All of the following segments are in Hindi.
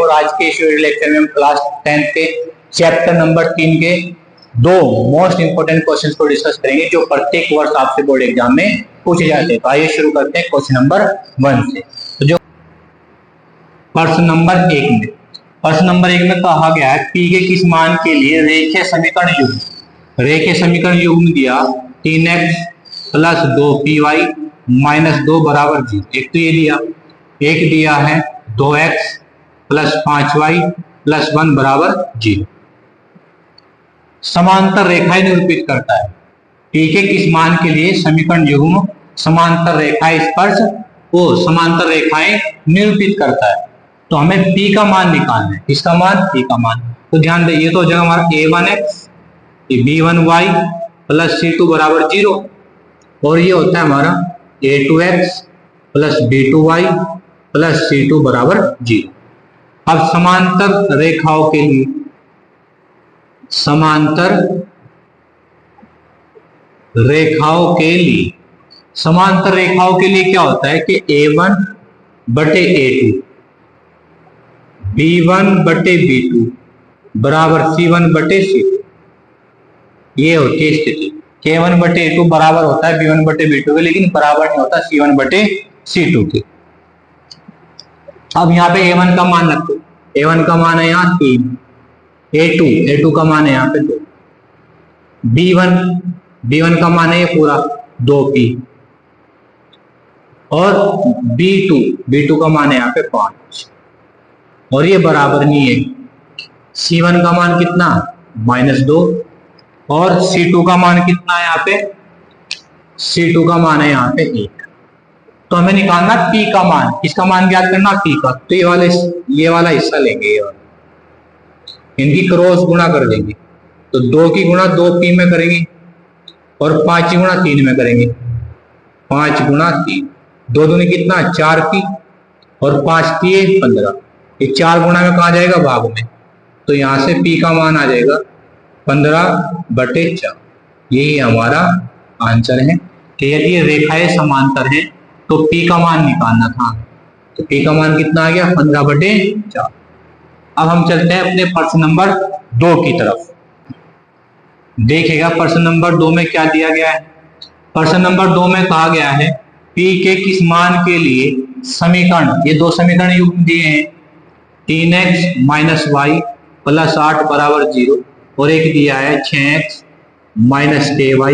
और आज के इस वीडियो लेक्चर में हम क्लास 10 के चैप्टर नंबर 3 के दो मोस्ट इंपोर्टेंट क्वेश्चंस को डिस्कस करेंगे जो प्रत्येक वर्ष आपसे बोर्ड एग्जाम में पूछे जाते हैं। तो आइए शुरू करते हैं क्वेश्चन नंबर 1 से। तो जो प्रश्न नंबर 1 में कहा गया है पी के किस मान के लिए रेखीय समीकरण युग्म दिया 3x प्लस 2py माइनस 2 बराबर 0। एक तो ये दिया, एक दिया है 2x प्लस 5y प्लस 1 बराबर 0। समांतर रेखाएं निरूपित करता है। पी के किस मान के लिए समीकरण युग्म समांतर रेखाएं स्पर्श वो समांतर रेखाएं निरूपित करता है। तो हमें पी का मान निकालना है। किसका मान? पी का मान। तो ध्यान दे, ये तो हो जाएगा हमारा a1x b1y प्लस c2 बराबर 0 और ये होता है हमारा a2x plus b2y plus c2 बराबर 0। अब समांतर रेखाओं के लिए क्या होता है कि a1 बटे a2 b1 बटे b2 बराबर c1 बटे c2। ये होती है स्थिति। a1 बटे a2 बराबर होता है b1 बटे b2 के, लेकिन बराबर नहीं होता c1 बटे c2 के। अब यहाँ पे a1 का मान रखो। a1 का मान है यहाँ 3, a2 का मान है यहाँ पे 2, b1 का मान है ये पूरा 2p और b2 का मान है यहाँ पे 5 और ये बराबर नहीं है। c1 का मान कितना? -2 और c2 का मान कितना है यहाँ पे? c2 का मान है यहाँ पे 1। तो हमें निकालना p का मान। किसका मान ज्ञात करना? p का। तो ये वाला हिस्सा लेंगे, ये वाला इनकी क्रॉस गुणा कर देंगे। तो 2 की गुणा 2p में करेंगे और 5 की गुणा 3 में करेंगे। 5 गुणा 3, 2 दूनी कितना? 4p और 5 किए 15। ये 4 गुणा में कहा जाएगा? भाग में। तो यहां से p का मान आ जाएगा 15/4। यही हमारा आंसर है कि यदि ये रेखाएं समांतर है तो p का मान निकालना था। तो p का मान कितना आ गया? 15/4। अब हम चलते हैं अपने प्रश्न नंबर 2 की तरफ। देखिएगा प्रश्न नंबर 2 में क्या दिया गया है। प्रश्न नंबर 2 में कहा गया है p के किस मान के लिए समीकरण, ये दो समीकरण युग्म दिए हैं 3x माइनस y प्लस 8 बराबर 0 और एक दिया है 6x माइनस ky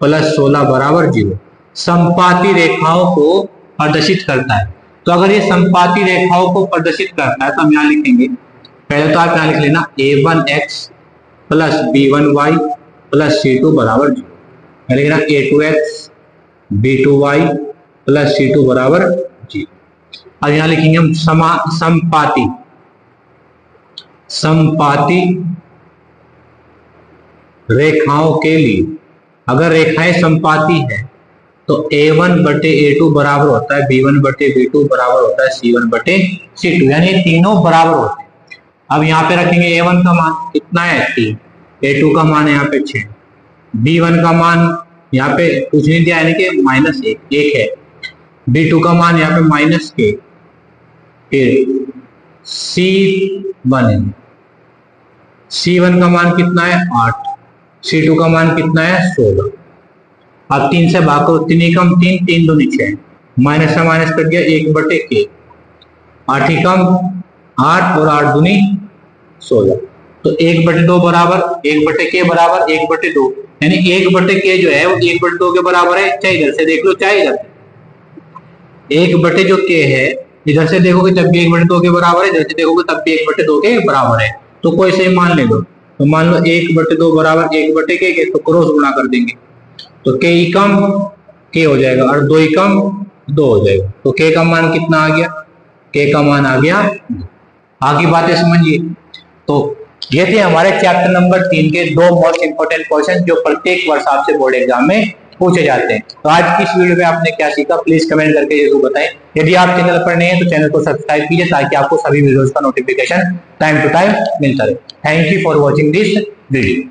प्लस 16 बराबर 0 समपाती रेखाओं को प्रदर्शित करता है। तो अगर ये समपाती रेखाओं को प्रदर्शित करता है तो हम यहाँ लिखेंगे, पहले तो आप यहाँ लिख लेना a1x plus b1y plus c2 बराबर 0। मैं लिख रहा a2x b2y प्लस c2 बराबर 0। अब यहाँ लिखेंगे हम समपाती रेखाओं के लिए। अगर रेखाएं समपाती है तो a1 बटे a2 बराबर होता है b1 बटे b2 बराबर होता है c1 बटे c2, यानी तीनों बराबर होते हैं। अब यहाँ पे रखेंगे a1 का मान कितना है 3, a2 का मान है यहाँ पे 6, b1 का मान यहाँ पे कुछ नहीं दिया यानी कि -1 है, b2 का मान यहाँ पे -k, फिर c1 का मान कितना है 8, c2 का मान कितना है 16। अब 3 से भाग करो, 3 कम 3, 3 दूनी 6, माइनस से माइनस कट गया 1/k, 8 ही कम 8 और 8 दूनी 16। तो 1/2 बराबर 1/k बराबर 1/2, यानी 1/k जो है वो 1/2 के बराबर है। चाहे इधर से देख लो चाहे इधर से। 1/k है, इधर से देखोगे तब भी 1/2 के बराबर है, इधर से देखोगे तब भी 1/2 के बराबर है। तो कोई सही मान ले लो। तो मान लो 1/2 बराबर 1/k के, तो क्रॉस गुणा कर देंगे तो k ही कम k हो जाएगा और 2 ही कम 2 हो जाएगा। तो k का मान कितना आ गया? k का मान आ गया। आगे बातें समझिए। तो ये थे हमारे चैप्टर नंबर 3 के दो मोस्ट इंपोर्टेंट क्वेश्चन जो प्रत्येक वर्ष आपसे बोर्ड एग्जाम में पूछे जाते हैं। तो आज की इस वीडियो में आपने क्या सीखा प्लीज कमेंट करके जरूर बताएं। यदि आप चैनल पर नए हैं तो चैनल को सब्सक्राइब कीजिए ताकि आपको सभी वीडियोस का नोटिफिकेशन टाइम टू टाइम मिलता रहे। Thank you for watching this video.